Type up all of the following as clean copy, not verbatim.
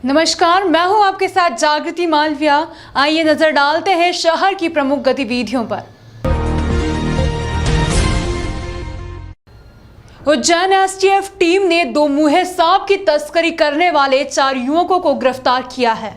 नमस्कार, मैं हूं आपके साथ जागृति मालविया। आइए नजर डालते हैं शहर की प्रमुख गतिविधियों पर। उज्जैन एसटीएफ टीम ने 2 मुंहे सांप की तस्करी करने वाले 4 युवकों को गिरफ्तार किया है।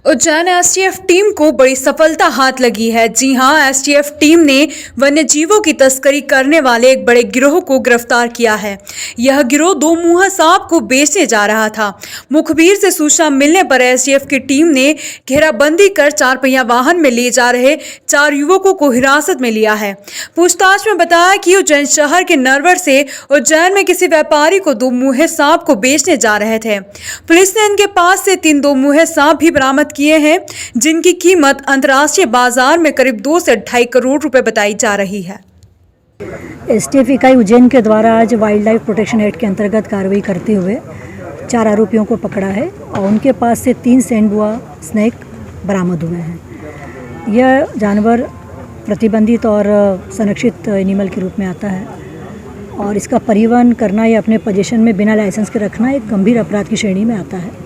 उज्जैन एसटीएफ टीम को बड़ी सफलता हाथ लगी है। जी हां, एसटीएफ टीम ने वन्य जीवों की तस्करी करने वाले एक बड़े गिरोह को गिरफ्तार किया है। यह गिरोह 2 मुंहा सांप को बेचने जा रहा था। मुखबिर से सूचना मिलने पर एसटीएफ की टीम ने घेराबंदी कर 4 पहिया वाहन में ले जा रहे 4 युवकों को हिरासत में लिया है। पूछताछ में बताया कि उज्जैन शहर के नरवर से उज्जैन में किसी व्यापारी को 2 मुंहे सांप को बेचने जा रहे थे। पुलिस ने इनके पास से 3 2 मुंहे सांप भी बरामद किए हैं, जिनकी कीमत अंतर्राष्ट्रीय बाजार में करीब 2 से 2.5 करोड़ रुपए बताई जा रही है। एसटीएफ इकाई उज्जैन के द्वारा आज वाइल्ड लाइफ प्रोटेक्शन एक्ट के अंतर्गत कार्रवाई करते हुए 4 आरोपियों को पकड़ा है और उनके पास से 3 सेंडबुआ स्नेक बरामद हुए हैं। यह जानवर प्रतिबंधित और संरक्षित एनिमल के रूप में आता है और इसका परिवहन करना या अपने पोजीशन में बिना लाइसेंस के रखना एक गंभीर अपराध की श्रेणी में आता है।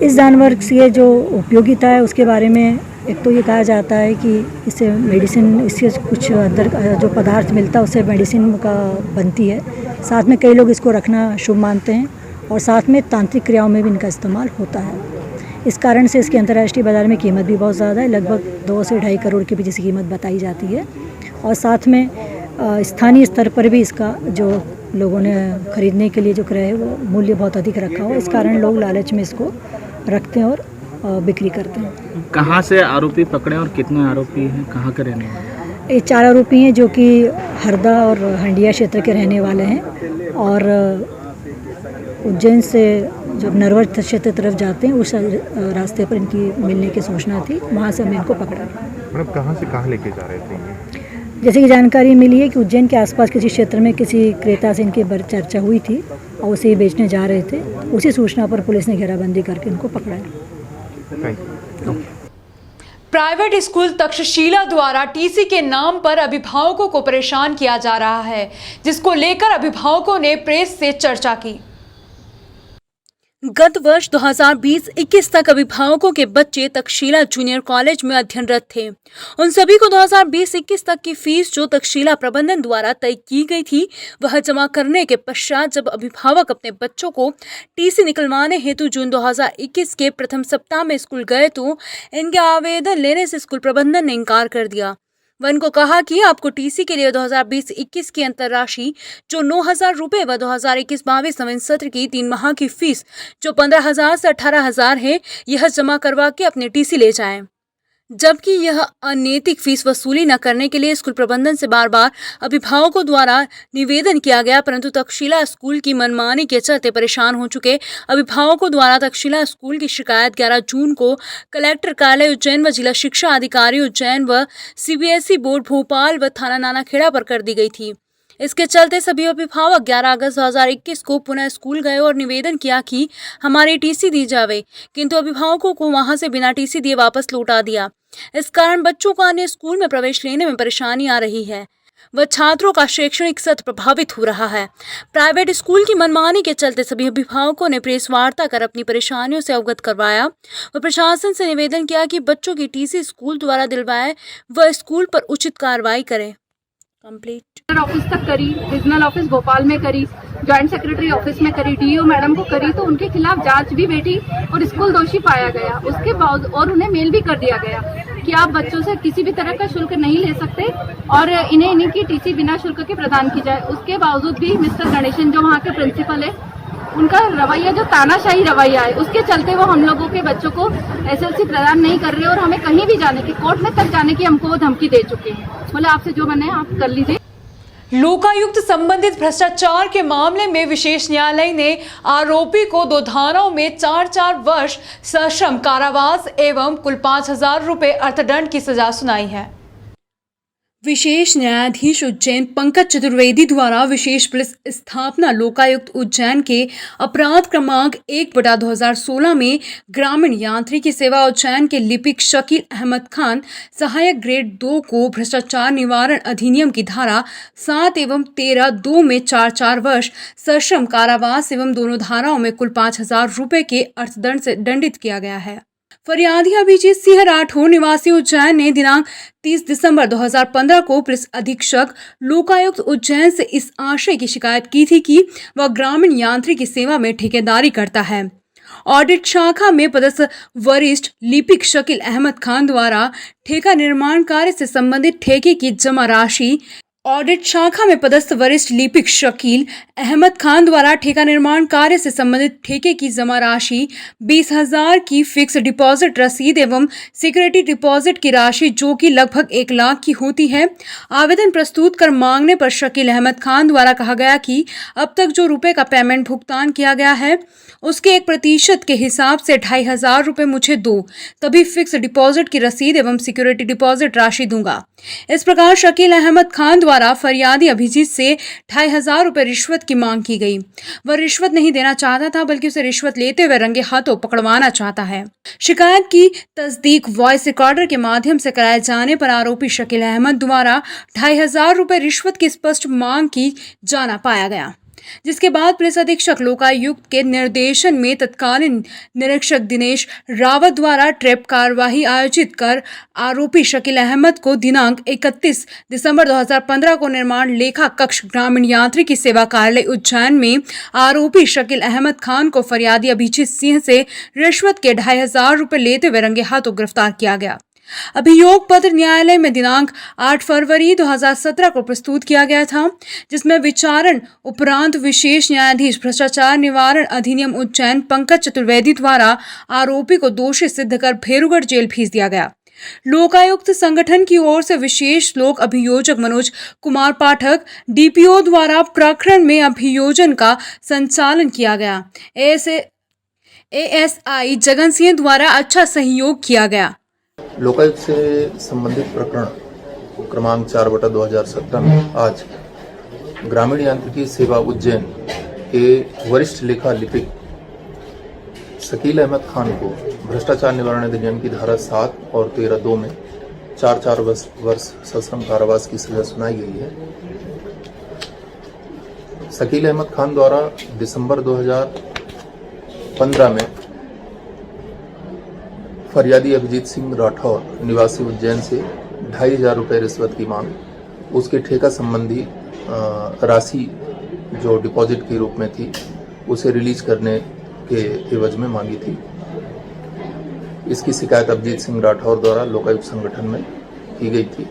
इस जानवर की जो उपयोगिता है उसके बारे में एक तो ये कहा जाता है कि इससे मेडिसिन, इससे कुछ अंदर जो पदार्थ मिलता है उससे मेडिसिन का बनती है। साथ में कई लोग इसको रखना शुभ मानते हैं और साथ में तांत्रिक क्रियाओं में भी इनका इस्तेमाल होता है। इस कारण से इसकी अंतर्राष्ट्रीय बाज़ार में कीमत भी बहुत ज़्यादा है, लगभग 2 से 2.5 करोड़ के बीच इसकी कीमत बताई जाती है। और साथ में स्थानीय स्तर पर भी इसका जो लोगों ने खरीदने के लिए जो क्रय है वो मूल्य बहुत अधिक रखा हो, इस कारण लोग लालच में इसको रखते हैं और बिक्री करते हैं। कहाँ से आरोपी पकड़े और कितने आरोपी हैं, कहाँ के रहने वाले? ये 4 आरोपी हैं जो कि हरदा और हंडिया क्षेत्र के रहने वाले हैं और उज्जैन से जब नरवर क्षेत्र तरफ जाते हैं उस रास्ते पर इनकी मिलने की सूचना थी, वहाँ से हमने इनको पकड़ा। मैडम कहाँ से कहाँ लेके जा रहे थे? जैसे कि जानकारी मिली है कि उज्जैन के आसपास किसी क्षेत्र में किसी क्रेता से इनकी चर्चा हुई थी और उसे बेचने जा रहे थे। उसी सूचना पर पुलिस ने घेराबंदी करके इनको पकड़ा है। प्राइवेट स्कूल तक्षशिला द्वारा टीसी के नाम पर अभिभावकों को परेशान किया जा रहा है, जिसको लेकर अभिभावकों ने प्रेस से चर्चा की। गत वर्ष 2020-21 तक अभिभावकों के बच्चे तक्षशिला जूनियर कॉलेज में अध्ययनरत थे। उन सभी को 2020-21 तक की फीस जो तक्षशिला प्रबंधन द्वारा तय की गई थी वह जमा करने के पश्चात जब अभिभावक अपने बच्चों को टीसी निकलवाने हेतु जून 2021 के प्रथम सप्ताह में स्कूल गए तो इनके आवेदन लेने से स्कूल प्रबंधन ने इनकार कर दिया। वह इनको कहा कि आपको टीसी के लिए 2020-21 की अंतरराशि जो 9,000 रुपये व 2021-22 नवीन सत्र की 3 माह की फीस जो 15,000 से 18,000 है यह जमा करवा के अपने टीसी ले जाएं। जबकि यह अनैतिक फीस वसूली न करने के लिए स्कूल प्रबंधन से बार बार अभिभावकों द्वारा निवेदन किया गया, परंतु तक्षशिला स्कूल की मनमानी के चलते परेशान हो चुके अभिभावकों द्वारा तक्षशिला स्कूल की शिकायत 11 जून को कलेक्टर कार्यालय उज्जैन व जिला शिक्षा अधिकारी उज्जैन व सीबीएसई बोर्ड भोपाल व थाना नानाखेड़ा पर कर दी गई थी। इसके चलते सभी अभिभावक 11 अगस्त 2021 को पुनः स्कूल गए और निवेदन किया कि हमारी टीसी दी जावे, किंतु अभिभावकों को वहां से बिना टीसी दिए वापस लौटा दिया। इस कारण बच्चों को अन्य स्कूल में प्रवेश लेने में परेशानी आ रही है व छात्रों का शैक्षणिक सत्र प्रभावित हो रहा है। प्राइवेट स्कूल की मनमानी के चलते सभी अभिभावकों ने प्रेस वार्ता कर अपनी परेशानियों से अवगत करवाया व प्रशासन से निवेदन किया कि बच्चों की टीसी स्कूल द्वारा दिलवाए व स्कूल पर उचित कार्रवाई करें। कंप्लीट ऑफिस तक करी, रीजनल ऑफिस भोपाल में करी, जॉइंट सेक्रेटरी ऑफिस में करी, डीओ मैडम को करी तो उनके खिलाफ जांच भी बैठी और स्कूल दोषी पाया गया। उसके बाद और उन्हें मेल भी कर दिया गया कि आप बच्चों से किसी भी तरह का शुल्क नहीं ले सकते और इन्हीं की टीसी बिना शुल्क के प्रदान की जाए। उसके बावजूद भी मिस्टर गणेशन जो वहाँ के प्रिंसिपल है उनका रवैया जो तानाशाही रवैया है उसके चलते वो हम लोगों के बच्चों को एसएलसी प्रदान नहीं कर रहे और हमें कहीं भी जाने की, कोर्ट में तक जाने की हमको वो धमकी दे चुके हैं। बोले आपसे जो बने आप कर लीजिए। लोकायुक्त संबंधित भ्रष्टाचार के मामले में विशेष न्यायालय ने आरोपी को 2 धाराओं में 4-4 वर्ष सश्रम कारावास एवं कुल 5,000 रुपए अर्थदंड की सजा सुनाई है। विशेष न्यायाधीश उज्जैन पंकज चतुर्वेदी द्वारा विशेष पुलिस स्थापना लोकायुक्त उज्जैन के अपराध क्रमांक 1/2016 में ग्रामीण यांत्रिकी सेवा उज्जैन के लिपिक शकील अहमद खान सहायक ग्रेड 2 को भ्रष्टाचार निवारण अधिनियम की धारा 7 एवं 13(2) में 4 वर्ष सश्रम कारावास एवं दोनों धाराओं में कुल 5,000 रुपए के अर्थदंड से दंडित किया गया है। फरियादी अभिजीत सिंह राठौर निवासी उज्जैन ने दिनांक 30 दिसंबर 2015 को पुलिस अधीक्षक लोकायुक्त उज्जैन से इस आशय की शिकायत की थी कि वह ग्रामीण यांत्रिकी सेवा में ठेकेदारी करता है। ऑडिट शाखा में पदस्थ वरिष्ठ लिपिक शकील अहमद खान द्वारा ठेका निर्माण कार्य से संबंधित ठेके की जमा राशि ऑडिट शाखा में पदस्थ वरिष्ठ लिपिक शकील अहमद खान द्वारा ठेका निर्माण कार्य से संबंधित ठेके की जमा राशि 20,000 की फिक्स डिपॉजिट रसीद एवं सिक्योरिटी डिपॉजिट की राशि जो कि लगभग 1 लाख की होती है। आवेदन प्रस्तुत कर मांगने पर शकील अहमद खान द्वारा कहा गया कि अब तक जो रुपए का पेमेंट भुगतान किया गया है उसके 1% के हिसाब से 2,500 रुपए मुझे दो, तभी फिक्स डिपॉजिट की रसीद एवं सिक्योरिटी डिपॉजिट राशि दूंगा। इस प्रकार शकील अहमद खान द्वारा फरियादी अभिजीत से 2,500 रुपए रिश्वत की मांग की गई। वह रिश्वत नहीं देना चाहता था बल्कि उसे रिश्वत लेते हुए रंगे हाथों पकड़वाना चाहता है। शिकायत की तस्दीक वॉइस रिकॉर्डर के माध्यम से कराए जाने पर आरोपी शकील अहमद द्वारा 2,500 रुपए रिश्वत की स्पष्ट मांग की जाना पाया गया, जिसके बाद पुलिस अधीक्षक लोकायुक्त के निर्देशन में तत्कालीन निरीक्षक दिनेश रावत द्वारा ट्रैप कार्यवाही आयोजित कर आरोपी शकील अहमद को दिनांक 31 दिसंबर 2015 को निर्माण लेखा कक्ष ग्रामीण यांत्रिकी सेवा कार्यालय उज्जैन में आरोपी शकील अहमद खान को फरियादी अभिजीत सिंह से रिश्वत के 2,500 रुपए लेते हुए रंगे हाथों गिरफ्तार किया गया। अभियोग पत्र न्यायालय में दिनांक 8 फरवरी 2017 को प्रस्तुत किया गया था, जिसमें विचारण उपरांत विशेष न्यायाधीश भ्रष्टाचार निवारण अधिनियम उज्जैन पंकज चतुर्वेदी द्वारा आरोपी को दोषी सिद्ध कर भेरूगढ़ जेल भेज दिया गया। लोकायुक्त संगठन की ओर से विशेष लोक अभियोजक मनोज कुमार पाठक डीपीओ द्वारा प्रकरण में अभियोजन का संचालन किया गया। एएसआई जगन सिंह द्वारा अच्छा सहयोग किया गया। लोकायुक्त से संबंधित प्रकरण क्रमांक 4/2017 में आज ग्रामीण यांत्रिकी सेवा उज्जैन के वरिष्ठ लेखा लिपिक शकील अहमद खान को भ्रष्टाचार निवारण अधिनियम की धारा 7 और 13(2) में 4 वर्ष सश्रम कारावास की सजा सुनाई गई है। शकील अहमद खान द्वारा दिसंबर 2015 में फरियादी अभिजीत सिंह राठौर निवासी उज्जैन से 2,500 रुपये रिश्वत की मांग, उसके ठेका संबंधी राशि जो डिपॉजिट के रूप में थी उसे रिलीज करने के एवज में मांगी थी। इसकी शिकायत अभिजीत सिंह राठौर द्वारा लोकायुक्त संगठन में की गई थी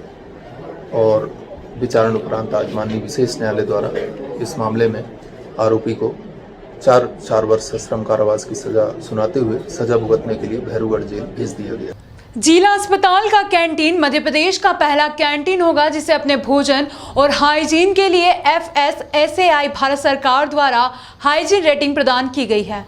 और विचारण उपरांत आज माननीय विशेष न्यायालय द्वारा इस मामले में आरोपी को 4 वर्ष सश्रम कारावास की सजा सुनाते हुए सजा भुगतने के लिए भेरूगढ़ जेल भेज दिया गया। जिला अस्पताल का कैंटीन मध्य प्रदेश का पहला कैंटीन होगा जिसे अपने भोजन और हाइजीन के लिए FSSAI भारत सरकार द्वारा हाइजीन रेटिंग प्रदान की गई है।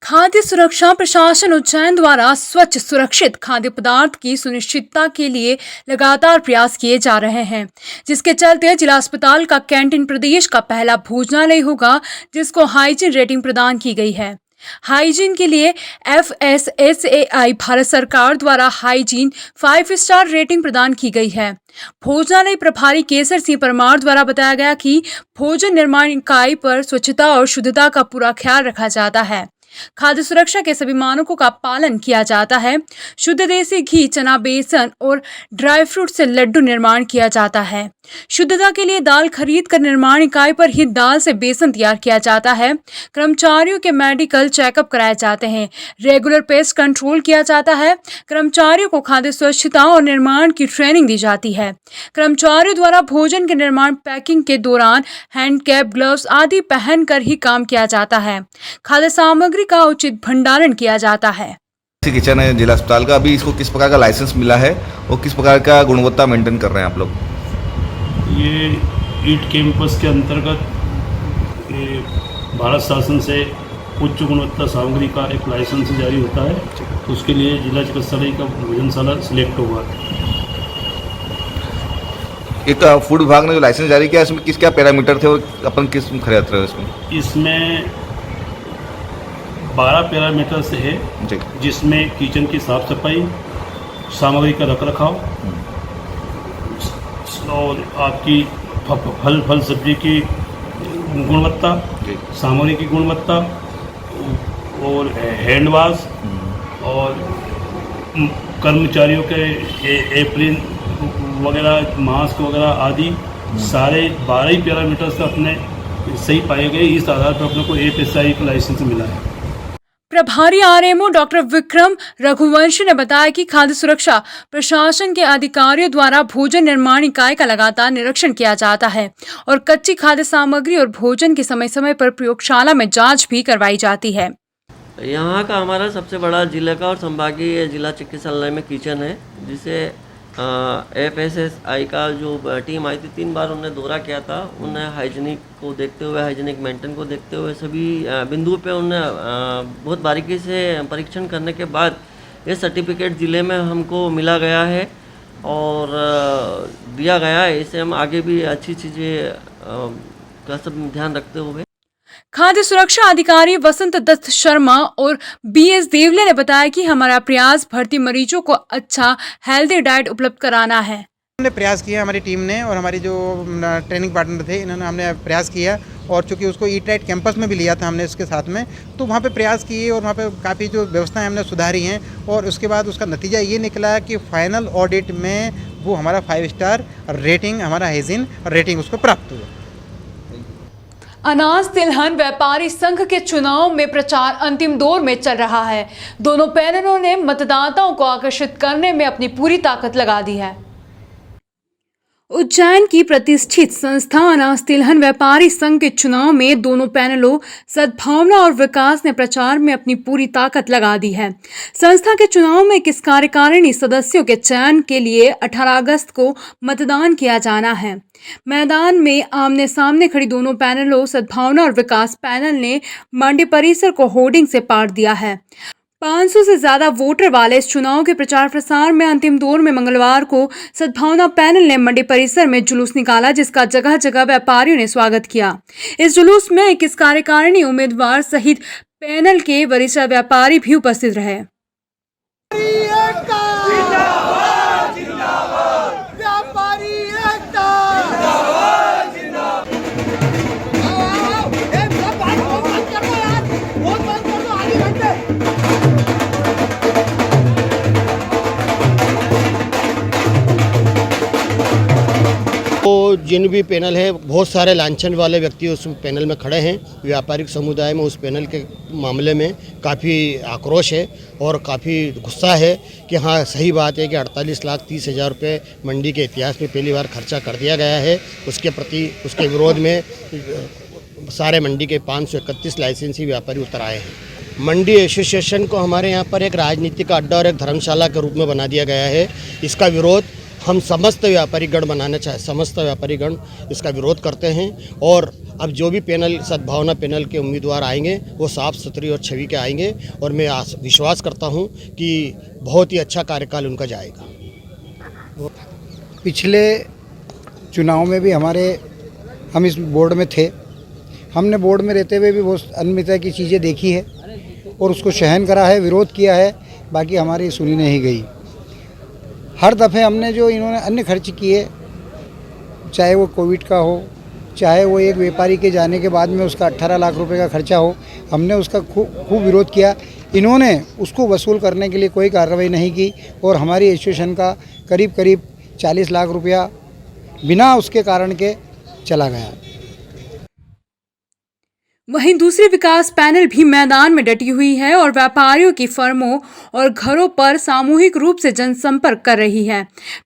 खाद्य सुरक्षा प्रशासन उज्जैन द्वारा स्वच्छ सुरक्षित खाद्य पदार्थ की सुनिश्चितता के लिए लगातार प्रयास किए जा रहे हैं, जिसके चलते जिला अस्पताल का कैंटीन प्रदेश का पहला भोजनालय होगा जिसको हाइजीन रेटिंग प्रदान की गई है। हाइजीन के लिए FSSAI भारत सरकार द्वारा हाइजीन 5 स्टार रेटिंग प्रदान की गई है। भोजनालय प्रभारी केसर सिंह परमार द्वारा बताया गया कि भोजन निर्माण इकाई पर स्वच्छता और शुद्धता का पूरा ख्याल रखा जाता है। खाद्य सुरक्षा के सभी मानकों का पालन किया जाता है। शुद्ध देसी घी, चना, बेसन और ड्राई फ्रूट से लड्डू निर्माण किया जाता है। शुद्धता के लिए दाल खरीद कर निर्माण इकाई पर ही दाल से बेसन तैयार किया जाता है। कर्मचारियों के मेडिकल चेकअप कराए जाते हैं। रेगुलर पेस्ट कंट्रोल किया जाता है। कर्मचारियों को खाद्य स्वच्छता और निर्माण की ट्रेनिंग दी जाती है। कर्मचारियों द्वारा भोजन के निर्माण पैकिंग के दौरान हैंड कैप, ग्लव्स आदि पहनकर ही काम किया जाता है। खाद्य सामग्री का उचित भंडारण किया जाता है। किचन है जिला अस्पताल का, अभी इसको किस प्रकार का लाइसेंस मिला है और किस प्रकार का गुणवत्ता मेंटेन कर रहे हैं आप लोग? ये ईट कैंपस के अंतर्गत भारत शासन से उच्च गुणवत्ता सामग्री का एक लाइसेंस जारी होता है। उसके लिए जिला चिकित्सालय का भोजनशाला सिलेक्ट हुआ। एक फूड विभाग ने जो लाइसेंस जारी किया इसमें किस क्या पैरामीटर थे और अपन किस खरीद रहे हैं इसमें 12 पैरामीटर से है, जी जिसमें किचन की साफ सफाई, सामग्री का रख रखाव और आपकी फल सब्जी की गुणवत्ता, जी सामग्री की गुणवत्ता और हैंड वॉश और कर्मचारियों के एप्रिन वगैरह, मास्क वगैरह आदि सारे 12 ही पैरामीटर से अपने सही पाए गए। इस आधार पर अपने को AFSI का लाइसेंस मिला है। प्रभारी आरएमओ डॉक्टर विक्रम रघुवंशी ने बताया कि खाद्य सुरक्षा प्रशासन के अधिकारियों द्वारा भोजन निर्माण इकाई का लगातार निरीक्षण किया जाता है और कच्ची खाद्य सामग्री और भोजन की समय समय पर प्रयोगशाला में जांच भी करवाई जाती है। यहाँ का हमारा सबसे बड़ा जिले का और संभागीय जिला चिकित्सालय में किचन है, जिसे FSSI का जो टीम आई थी 3 बार उन्होंने दौरा किया था। उन्हें हाइजीनिक को देखते हुए, हाइजीनिक मेंटेन को देखते हुए सभी बिंदुओं पे उन्हें बहुत बारीकी से परीक्षण करने के बाद ये सर्टिफिकेट ज़िले में हमको मिला गया है और दिया गया है। इसे हम आगे भी अच्छी चीज़ें का सब ध्यान रखते हुए। खाद्य सुरक्षा अधिकारी वसंत दत्त शर्मा और BS देवले ने बताया कि हमारा प्रयास भर्ती मरीजों को अच्छा हेल्दी डाइट उपलब्ध कराना है। हमने प्रयास किया, हमारी टीम ने और हमारी जो ट्रेनिंग पार्टनर थे इन्होंने, हमने प्रयास किया और चूँकि उसको ईट राइट कैंपस में भी लिया था हमने इसके साथ में, तो वहाँ पे प्रयास किए और वहाँ पे काफ़ी जो व्यवस्थाएं हमने सुधारी हैं और उसके बाद उसका नतीजा ये निकला कि फाइनल ऑडिट में वो हमारा 5 स्टार रेटिंग, हमारा हाइजीन रेटिंग उसको प्राप्त हुआ। अनाज तिलहन व्यापारी संघ के चुनाव में प्रचार अंतिम दौर में चल रहा है। दोनों पैनलों ने मतदाताओं को आकर्षित करने में अपनी पूरी ताकत लगा दी है। उज्जैन की प्रतिष्ठित संस्था अनाज तिलहन व्यापारी संघ के चुनाव में दोनों पैनलों सद्भावना और विकास ने प्रचार में अपनी पूरी ताकत लगा दी है। संस्था के चुनाव में 21 कार्यकारिणी सदस्यों के चयन के लिए 18 अगस्त को मतदान किया जाना है। मैदान में आमने सामने खड़ी दोनों पैनलों सद्भावना और विकास पैनल ने मंडी परिसर को होर्डिंग से पाट दिया है। 500 से ज्यादा वोटर वाले इस चुनाव के प्रचार प्रसार में अंतिम दौर में मंगलवार को सद्भावना पैनल ने मंडी परिसर में जुलूस निकाला, जिसका जगह जगह व्यापारियों ने स्वागत किया। इस जुलूस में 21 कार्यकारिणी उम्मीदवार सहित पैनल के वरिष्ठ व्यापारी भी उपस्थित रहे। तो जिन भी पैनल है, बहुत सारे लांछन वाले व्यक्ति उस पैनल में खड़े हैं। व्यापारिक समुदाय में उस पैनल के मामले में काफ़ी आक्रोश है और काफ़ी गुस्सा है कि हाँ, सही बात है कि 48,30,000 रुपये मंडी के इतिहास में पहली बार खर्चा कर दिया गया है। उसके प्रति, उसके विरोध में सारे मंडी के 531 लाइसेंसी व्यापारी उतर आए हैं। मंडी एसोसिएशन को हमारे यहाँ पर एक राजनीति का अड्डा और एक धर्मशाला के रूप में बना दिया गया है। इसका विरोध हम समस्त व्यापारीगण समस्त व्यापारीगण इसका विरोध करते हैं और अब जो भी पैनल सद्भावना पैनल के उम्मीदवार आएंगे वो साफ सुथरी और छवि के आएंगे और मैं विश्वास करता हूं कि बहुत ही अच्छा कार्यकाल उनका जाएगा। पिछले चुनाव में भी हम इस बोर्ड में थे। हमने बोर्ड में रहते हुए भी बहुत अनियमितता की चीज़ें देखी है और उसको सहन करा है, विरोध किया है, बाकी हमारी सुनी नहीं गई। हर दफ़े हमने जो इन्होंने अन्य खर्च किए, चाहे वो कोविड का हो, चाहे वो एक व्यापारी के जाने के बाद में उसका 18 लाख रुपए का खर्चा हो, हमने उसका खूब विरोध किया। इन्होंने उसको वसूल करने के लिए कोई कार्रवाई नहीं की और हमारी एसोसिएशन का करीब 40 लाख रुपया बिना उसके कारण के चला गया। वहीं दूसरी विकास पैनल भी मैदान में डटी हुई है और व्यापारियों की फर्मों और घरों पर सामूहिक रूप से जनसंपर्क कर रही है।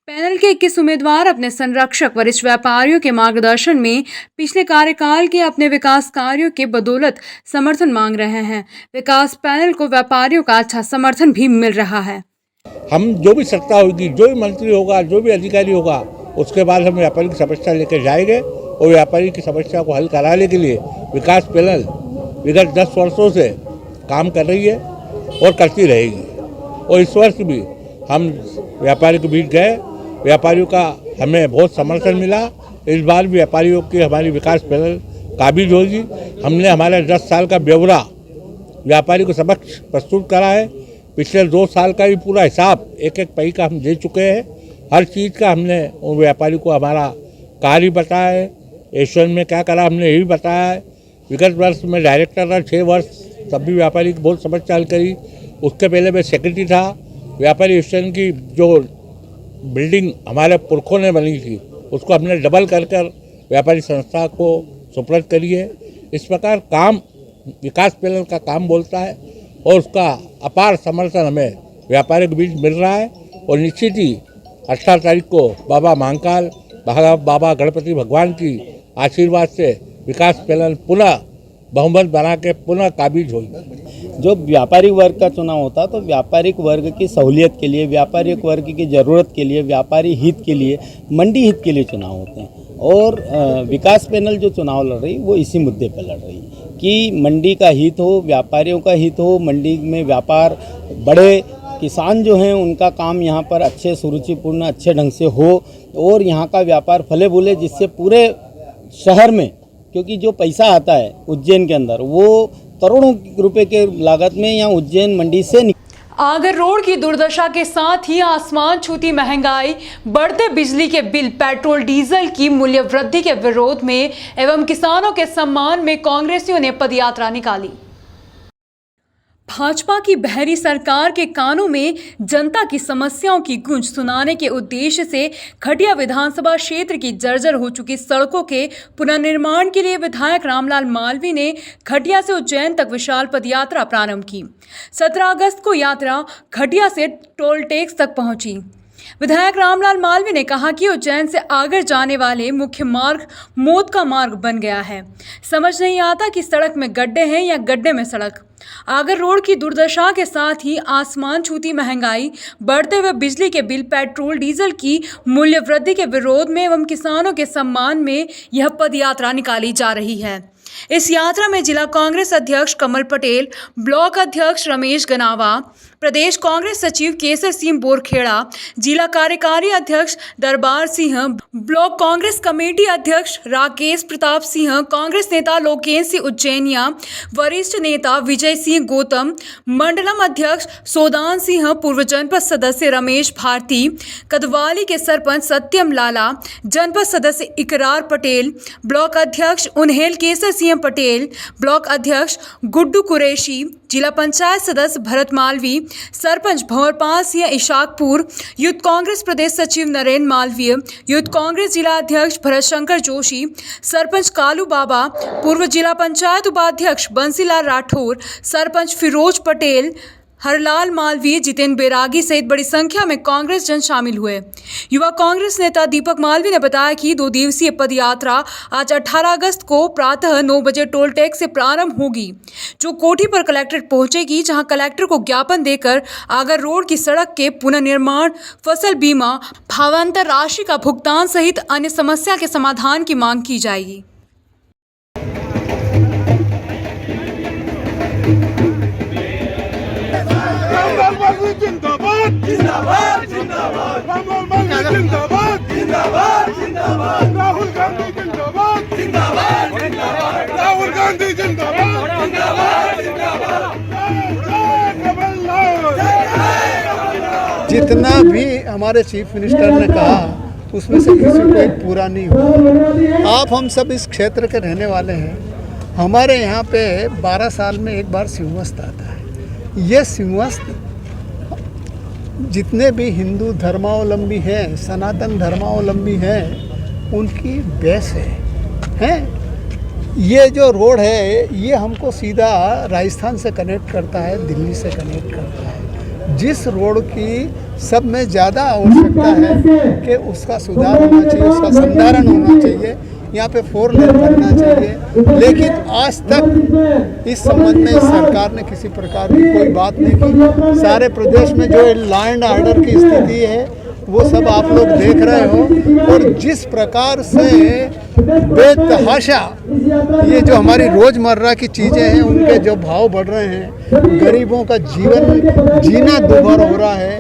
पैनल के 21 उम्मीदवार अपने संरक्षक वरिष्ठ व्यापारियों के मार्गदर्शन में पिछले कार्यकाल के अपने विकास कार्यों के बदौलत समर्थन मांग रहे हैं। विकास पैनल को व्यापारियों का अच्छा समर्थन भी मिल रहा है। हम जो भी सत्ता होगी, जो भी मंत्री होगा, जो भी अधिकारी होगा, उसके बाद हम व्यापारी की समस्या लेकर जाएंगे और व्यापारी की समस्या को हल कराने के लिए विकास पैनल विगत 10 वर्षों से काम कर रही है और करती रहेगी। और इस वर्ष भी हम व्यापारी के बीच गए व्यापारियों का हमें बहुत समर्थन मिला। इस बार भी व्यापारियों की हमारी विकास पैनल काबिज होगी। हमने हमारे 10 साल का ब्यौरा व्यापारी को समक्ष प्रस्तुत करा है। पिछले 2 साल का भी पूरा हिसाब एक एक पैसे का हम दे चुके हैं। हर चीज़ का हमने उन व्यापारी को हमारा कार्य बताया है। एशियन में क्या करा हमने यही बताया है। विगत वर्ष में डायरेक्टर था 6 वर्ष, तब भी व्यापारी की बहुत समस्या हल करी। उसके पहले मैं सेक्रेटरी था। व्यापारी एशियन की जो बिल्डिंग हमारे पुरखों ने बनी थी उसको हमने डबल कर व्यापारी संस्था को सुपुर्द करी है। इस प्रकार काम विकास पैनल का काम बोलता है और उसका अपार समर्थन हमें व्यापारियों के बीच मिल रहा है। और निश्चित ही 18 तारीख को बाबा महाकाल बाबा गणपति भगवान की आशीर्वाद से विकास पैनल पुनः बहुमत बना के पुनः काबिज होगी। जो व्यापारिक वर्ग का चुनाव होता है तो व्यापारिक वर्ग की सहूलियत के लिए, व्यापारिक वर्ग की ज़रूरत के लिए, व्यापारी हित के लिए, मंडी हित के लिए चुनाव होते हैं। और विकास पैनल जो चुनाव लड़ रही वो इसी मुद्दे पर लड़ रही कि मंडी का हित हो, व्यापारियों का हित हो, मंडी में व्यापार बड़े, किसान जो हैं उनका काम यहाँ पर अच्छे सुरुचिपूर्ण अच्छे ढंग से हो और यहाँ का व्यापार फले फूले, जिससे पूरे शहर में, क्योंकि जो पैसा आता है उज्जैन के अंदर वो करोड़ों रुपए के लागत में यहाँ उज्जैन मंडी से आगर रोड की दुर्दशा के साथ ही आसमान छूती महंगाई, बढ़ते बिजली के बिल, पेट्रोल डीजल की मूल्य वृद्धि के विरोध में एवं किसानों के सम्मान में कांग्रेसियों ने पदयात्रा निकाली। भाजपा की बहरी सरकार के कानों में जनता की समस्याओं की गूंज सुनाने के उद्देश्य से खटिया विधानसभा क्षेत्र की जर्जर हो चुकी सड़कों के पुनर्निर्माण के लिए विधायक रामलाल मालवीय ने खटिया से उज्जैन तक विशाल पदयात्रा प्रारंभ की। 17 अगस्त को यात्रा खटिया से टोल टैक्स तक पहुंची। विधायक रामलाल मालवीय ने कहा कि उज्जैन से आगर जाने वाले मुख्य मार्ग मौत का मार्ग बन गया है। समझ नहीं आता कि सड़क में गड्ढे हैं या गड्ढे में सड़क। आगर रोड की दुर्दशा के साथ ही आसमान छूती महंगाई, बढ़ते हुए बिजली के बिल, पेट्रोल डीजल की मूल्य वृद्धि के विरोध में एवं किसानों के सम्मान में यह पदयात्रा निकाली जा रही है। इस यात्रा में जिला कांग्रेस अध्यक्ष कमल पटेल, ब्लॉक अध्यक्ष रमेश गनावा, प्रदेश कांग्रेस सचिव केसर सिंह बोरखेड़ा, जिला कार्यकारी अध्यक्ष दरबार सिंह, ब्लॉक कांग्रेस कमेटी अध्यक्ष राकेश प्रताप सिंह, कांग्रेस नेता लोकेश सिंह उज्जैनिया, वरिष्ठ नेता विजय सिंह गौतम, मंडलम अध्यक्ष सोदान सिंह, पूर्व जनपद सदस्य रमेश भारती, कदवाली के सरपंच सत्यम लाला, जनपद सदस्य इकरार पटेल, ब्लॉक अध्यक्ष उन्हेल केसर सिंह पटेल, ब्लॉक अध्यक्ष गुड्डू कुरैशी, जिला पंचायत सदस्य भरत मालवी, सरपंच भंवरपाल सिंह इशाकपुर, यूथ कांग्रेस प्रदेश सचिव नरेंद्र मालवीय, यूथ कांग्रेस जिला अध्यक्ष भरत शंकर जोशी, सरपंच कालू बाबा, पूर्व जिला पंचायत उपाध्यक्ष बंसीलाल राठौर, सरपंच फिरोज पटेल, हरलाल मालवीय, जितेंद्र बैरागी सहित बड़ी संख्या में कांग्रेस जन शामिल हुए। युवा कांग्रेस नेता दीपक मालवीय ने बताया कि 2 दिवसीय पदयात्रा आज 18 अगस्त को प्रातः 9 बजे टोल टैक्स से प्रारंभ होगी, जो कोठी पर कलेक्ट्रेट पहुंचेगी, जहां कलेक्टर को ज्ञापन देकर आगर रोड की सड़क के पुनर्निर्माण, फसल बीमा, भावांतर राशि का भुगतान सहित अन्य समस्या के समाधान की मांग की जाएगी। जिंदाबाद जिंदाबाद जिंदाबाद जिंदाबाद जिंदाबाद जिंदाबाद राहुल गांधी जिंदाबाद जिंदाबाद जिंदाबाद राहुल गांधी जिंदाबाद जिंदाबाद जिंदाबाद। जितना भी हमारे चीफ मिनिस्टर ने कहा उसमें से किसी को एक पूरा नहीं हुआ। आप हम सब इस क्षेत्र के रहने वाले हैं। हमारे यहाँ पे 12 साल में एक बार सिंहस्थ आता है। ये सिंहस्थ जितने भी हिंदू धर्मावलंबी हैं, सनातन धर्मावलंबी हैं, उनकी बेस है। ये जो रोड है ये हमको सीधा राजस्थान से कनेक्ट करता है, दिल्ली से कनेक्ट करता है। जिस रोड की सब में ज़्यादा आवश्यकता है कि उसका सुधार होना चाहिए, उसका संधारण होना चाहिए, यहाँ पे 4 लेन बनना चाहिए, लेकिन आज तक इस संबंध में सरकार ने किसी प्रकार की कोई बात नहीं की। सारे प्रदेश में जो लॉ एंड ऑर्डर की स्थिति है वो सब आप लोग देख रहे हो। और जिस प्रकार से बेतहाशा ये जो हमारी रोज़मर्रा की चीज़ें हैं उनके जो भाव बढ़ रहे हैं, गरीबों का जीवन जीना दुभर हो रहा है,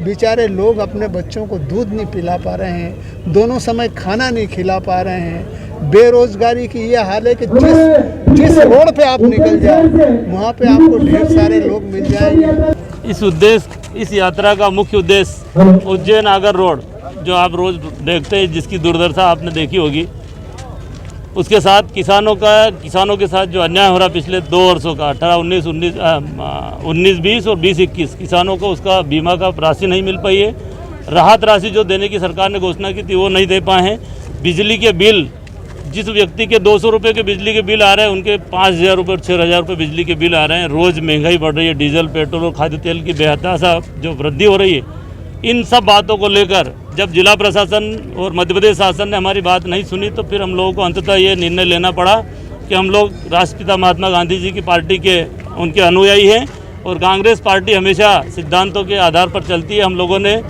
बेचारे लोग अपने बच्चों को दूध नहीं पिला पा रहे हैं, दोनों समय खाना नहीं खिला पा रहे हैं। बेरोजगारी की ये हाल है कि जिस रोड पे आप निकल जाए वहाँ पे आपको ढेर सारे लोग मिल जाएंगे। इस यात्रा का मुख्य उद्देश्य उज्जैन आगर रोड जो आप रोज देखते हैं, जिसकी दुर्दशा आपने देखी होगी, उसके साथ किसानों के साथ जो अन्याय हो रहा पिछले 2 वर्षों का 19-20 और 20-21 किसानों को उसका बीमा का राशि नहीं मिल पाई है। राहत राशि जो देने की सरकार ने घोषणा की थी वो नहीं दे पाए हैं। बिजली के बिल, जिस व्यक्ति के 200 रुपये के बिजली के बिल आ रहे हैं उनके 5,000 रुपये और 6,000 रुपये बिजली के बिल आ रहे हैं। रोज़ महंगाई बढ़ रही है, डीजल, पेट्रोल और खाद्य तेल की बेहताशा जो वृद्धि हो रही है, इन सब बातों को लेकर जब जिला प्रशासन और मध्य प्रदेश शासन ने हमारी बात नहीं सुनी तो फिर हम लोगों को अंततः ये निर्णय लेना पड़ा कि हम लोग राष्ट्रपिता महात्मा गांधी जी की पार्टी के उनके अनुयायी हैं और कांग्रेस पार्टी हमेशा सिद्धांतों के आधार पर चलती है। हम लोगों ने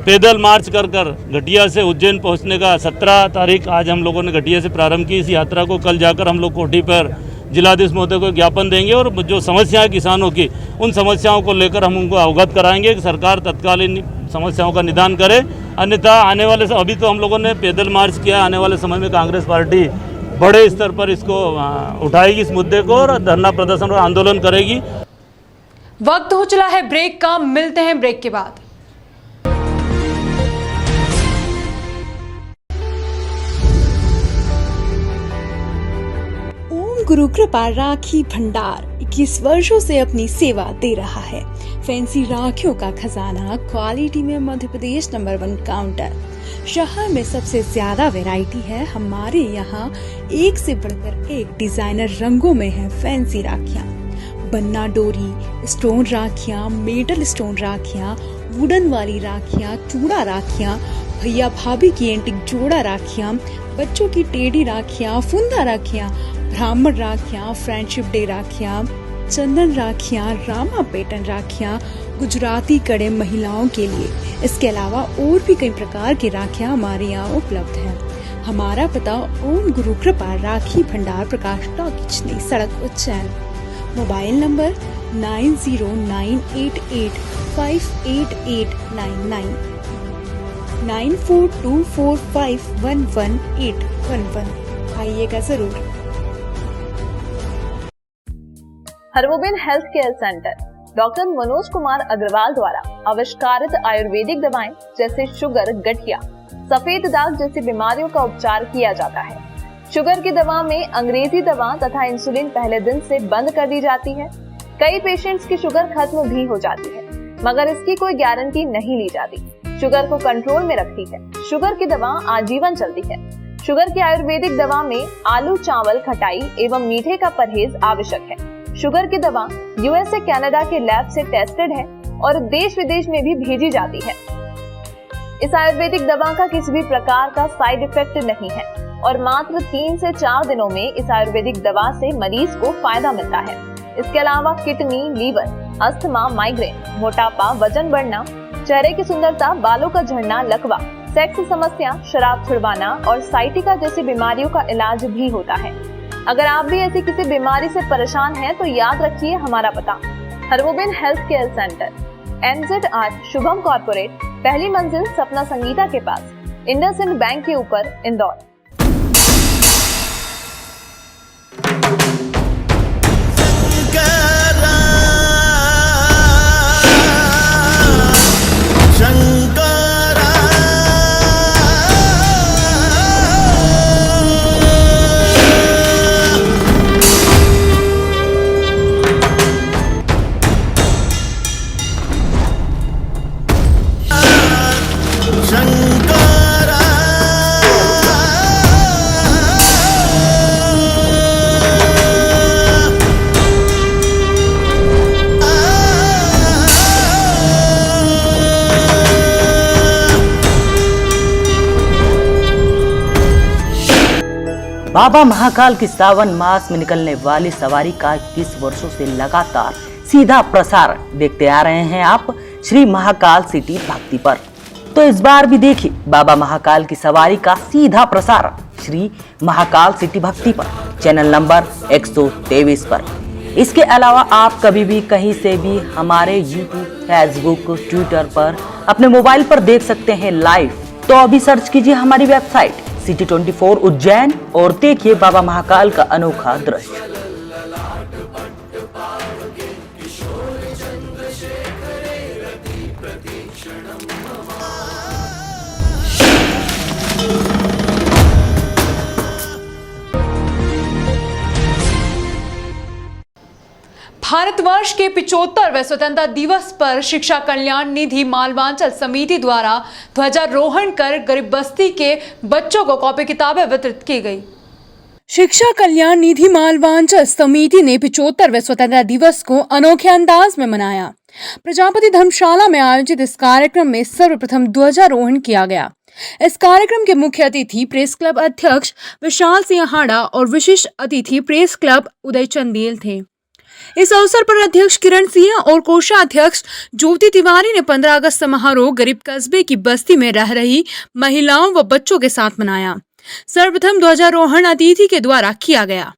पैदल मार्च कर घटिया से उज्जैन पहुंचने का 17 तारीख आज हम लोगों ने घटिया से प्रारंभ की इस यात्रा को। कल जाकर हम लोग कोठी पर जिलाधीश महोदय को ज्ञापन देंगे और जो समस्याएं किसानों की, उन समस्याओं को लेकर हम उनको अवगत कराएंगे कि सरकार तत्कालीन समस्याओं का निदान करे। अन्यथा आने वाले, अभी तो हम लोगों ने पैदल मार्च किया, आने वाले समय में कांग्रेस पार्टी बड़े स्तर पर इसको उठाएगी इस मुद्दे को और धरना प्रदर्शन और आंदोलन करेगी। वक्त हो चला है ब्रेक का, मिलते हैं ब्रेक के बाद। गुरु कृपा राखी भंडार 21 वर्षों से अपनी सेवा दे रहा है। फैंसी राखियों का खजाना, क्वालिटी में मध्य प्रदेश नंबर 1 काउंटर। शहर में सबसे ज्यादा वैरायटी है। हमारे यहाँ एक से बढ़कर एक डिजाइनर रंगों में है फैंसी राखियाँ। बन्ना डोरी, स्टोन राखियाँ, मेटल स्टोन राखियाँ, वुडन वाली राखियाँ, चूड़ा राखियाँ, भैया भाभी की एंटिक जोड़ा राखियाँ, बच्चों की टेढ़ी राखियाँ, फुंदा राखियाँ, ब्राह्मण राखियाँ, फ्रेंडशिप डे राखियाँ, चंदन राखियाँ, रामा पैटर्न राखियाँ, गुजराती कड़े महिलाओं के लिए। इसके अलावा और भी कई प्रकार की राखियाँ हमारे यहाँ उपलब्ध हैं। हमारा पता ओम गुरु कृपा राखी भंडार, प्रकाश टॉकीज, नई सड़क, उज्जैन। Mobile number 9098858899 9424511811। आइएगा जरूर। Hargobind health care centre doctor Manoj Kumar Agrawal द्वारा आविष्कारित आयुर्वेदिक दवाएं जैसे शुगर, गठिया, सफेद दाग जैसी बीमारियों का उपचार किया जाता है। शुगर की दवा में अंग्रेजी दवा तथा इंसुलिन पहले दिन से बंद कर दी जाती है। कई पेशेंट्स की शुगर खत्म भी हो जाती है, मगर इसकी कोई गारंटी नहीं ली जाती। शुगर को कंट्रोल में रखती है। शुगर की दवा आजीवन चलती है। शुगर की आयुर्वेदिक दवा में आलू, चावल, खटाई एवं मीठे का परहेज आवश्यक है। शुगर की दवा यूएसए, कनाडा के लैब से टेस्टेड है और देश विदेश में भी भेजी जाती है। इस आयुर्वेदिक दवा का किसी भी प्रकार का साइड इफेक्ट नहीं है और मात्र 3 से 4 दिनों में इस आयुर्वेदिक दवा से मरीज को फायदा मिलता है। इसके अलावा किडनी, लीवर, अस्थमा, माइग्रेन, मोटापा, वजन बढ़ना, चेहरे की सुंदरता, बालों का झड़ना, लकवा, सेक्स समस्या, शराब छुड़वाना और साइटिका जैसी बीमारियों का इलाज भी होता है। अगर आप भी ऐसी किसी बीमारी से परेशान हैं तो याद रखिए हमारा पता, Hargobind health care centre, MZ8 Shubham corporate, पहली मंजिल, सपना संगीता के पास, इंडसइंड बैंक के ऊपर, इंदौर। बाबा महाकाल की सावन मास में निकलने वाली सवारी का 21 वर्षों से लगातार सीधा प्रसार देखते आ रहे हैं आप श्री महाकाल सिटी भक्ति पर। तो इस बार भी देखिए बाबा महाकाल की सवारी का सीधा प्रसार श्री महाकाल सिटी भक्ति पर, चैनल नंबर 123 पर। इसके अलावा आप कभी भी कहीं से भी हमारे YouTube, फेसबुक, ट्विटर पर अपने मोबाइल पर देख सकते हैं लाइव। तो अभी सर्च कीजिए हमारी वेबसाइट City24 उज्जैन और देखिए बाबा महाकाल का अनोखा दृश्य। भारतवर्ष के 75वें स्वतंत्रता दिवस पर शिक्षा कल्याण निधि मालवांचल समिति द्वारा ध्वजारोहण कर गरीब बस्ती के बच्चों को कॉपी किताबें वितरित की गई। शिक्षा कल्याण निधि मालवांचल समिति ने 75वें स्वतंत्रता दिवस को अनोखे अंदाज में मनाया। प्रजापति धर्मशाला में आयोजित इस कार्यक्रम में सर्वप्रथम ध्वजारोहण किया गया। इस कार्यक्रम के मुख्य अतिथि प्रेस क्लब अध्यक्ष विशाल सिंह हाड़ा और विशिष्ट अतिथि प्रेस क्लब उदय चंदेल थे। इस अवसर पर अध्यक्ष किरण सिंह और कोषाध्यक्ष ज्योति तिवारी ने 15 अगस्त समारोह गरीब कस्बे की बस्ती में रह रही महिलाओं व बच्चों के साथ मनाया। सर्वप्रथम ध्वजारोहण अतिथि के द्वारा किया गया।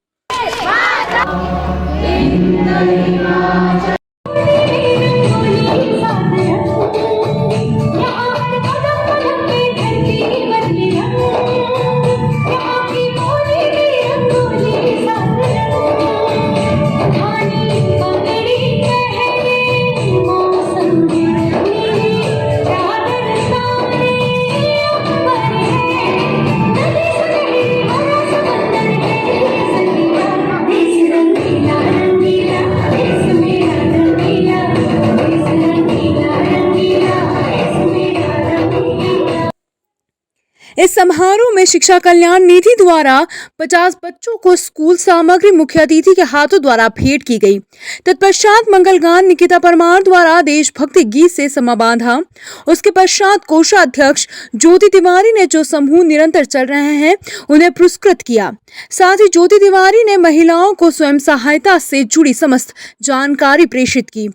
इस समारोह में शिक्षा कल्याण निधि द्वारा 50 बच्चों को स्कूल सामग्री मुख्य अतिथि के हाथों द्वारा भेंट की गई। तत्पश्चात मंगल गान निकिता परमार द्वारा देशभक्ति गीत से समा बांधा। उसके पश्चात कोषाध्यक्ष ज्योति तिवारी ने जो समूह निरंतर चल रहे हैं उन्हें पुरस्कृत किया। साथ ही ज्योति तिवारी ने महिलाओं को स्वयं सहायता से जुड़ी समस्त जानकारी प्रेषित की।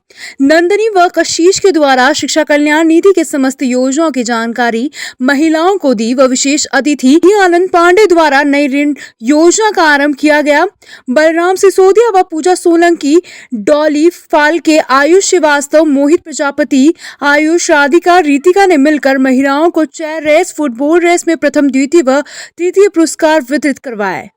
नंदनी व कशिश के द्वारा शिक्षा कल्याण निधि के समस्त योजनाओं की जानकारी महिलाओं को दी व विशेष अतिथि आनंद पांडे द्वारा नई ऋण योजना का आरंभ किया गया। बलराम सिसोदिया व पूजा सोलंकी, डॉली फाल्के, आयुष श्रीवास्तव, मोहित प्रजापति, आयुष, राधिका, रीतिका ने मिलकर महिलाओं को चेयर रेस, फुटबॉल रेस में प्रथम, द्वितीय व तृतीय पुरस्कार वितरित करवाए।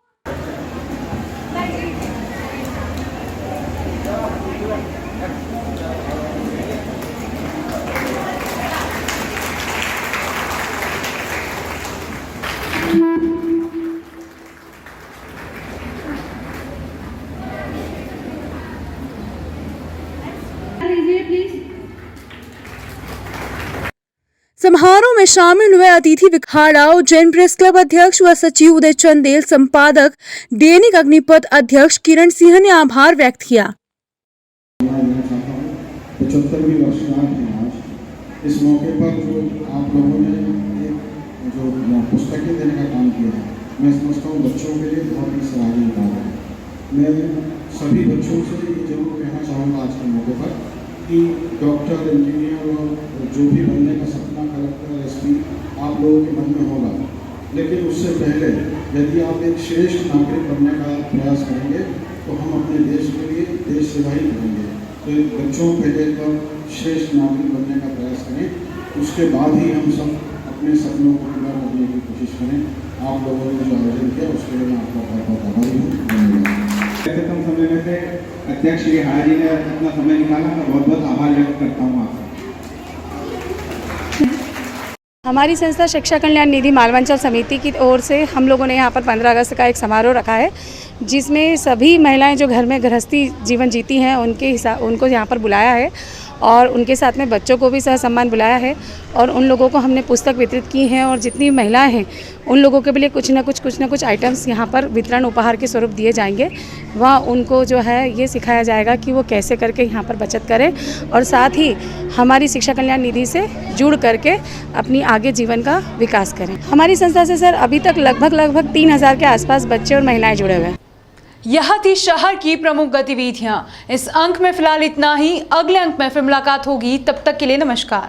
समारोह में शामिल हुए अतिथि विखाड़ा, उज्जैन प्रेस क्लब अध्यक्ष व सचिव उदय चंदेल, संपादक दैनिक अग्निपथ अध्यक्ष किरण सिंह ने आभार व्यक्त किया। 75वीं वर्षगांठ है आज। इस मौके पर जो आप लोगों ने जो पुस्तकें देने का काम किया है, मैं समझता हूँ बच्चों के लिए बहुत ही सराहनीय काम है। मैं सभी बच्चों से ये जरूर कहना चाहूँगा आज के मौके पर कि डॉक्टर, इंजीनियर और जो भी बनने का सपना कलेक्टर, एसपी आप लोगों के मन में होगा, लेकिन उससे पहले यदि आप एक श्रेष्ठ नागरिक बनने का प्रयास करेंगे तो हम अपने देश के लिए देश सेवा ही करेंगे। तो बच्चों पहले एक श्रेष्ठ नागरिक बनने का प्रयास करें, उसके बाद ही हम सब अपने सपनों को पूरा करने की कोशिश करें। आप लोगों ने जो आयोजन किया उसके लिए मैं आपका बहुत बहुत आभारी हूँ। धन्यवाद। ऐसे कम समय में से अध्यक्ष श्री हाड़ा जी ने अपना समय निकाला, मैं बहुत बहुत आभार व्यक्त करता हूँ आपका। हमारी संस्था शिक्षा कल्याण निधि मालवांचल समिति की ओर से हम लोगों ने यहाँ पर 15 अगस्त का एक समारोह रखा है, जिसमें सभी महिलाएं जो घर में गृहस्थी जीवन जीती हैं उनको यहाँ पर बुलाया है और उनके साथ में बच्चों को भी सह सम्मान बुलाया है और उन लोगों को हमने पुस्तक वितरित की हैं और जितनी महिलाएं हैं उन लोगों के लिए कुछ न कुछ आइटम्स यहाँ पर वितरण उपहार के स्वरूप दिए जाएंगे। वहाँ उनको जो है ये सिखाया जाएगा कि वो कैसे करके यहाँ पर बचत करें और साथ ही हमारी शिक्षा कल्याण निधि से जुड़ करके अपनी आगे जीवन का विकास करें। हमारी संस्था से सर अभी तक लगभग 3000 के आसपास बच्चे और महिलाएं जुड़े हुए हैं। यह थी शहर की प्रमुख गतिविधियां। इस अंक में फिलहाल इतना ही। अगले अंक में फिर मुलाकात होगी, तब तक के लिए नमस्कार।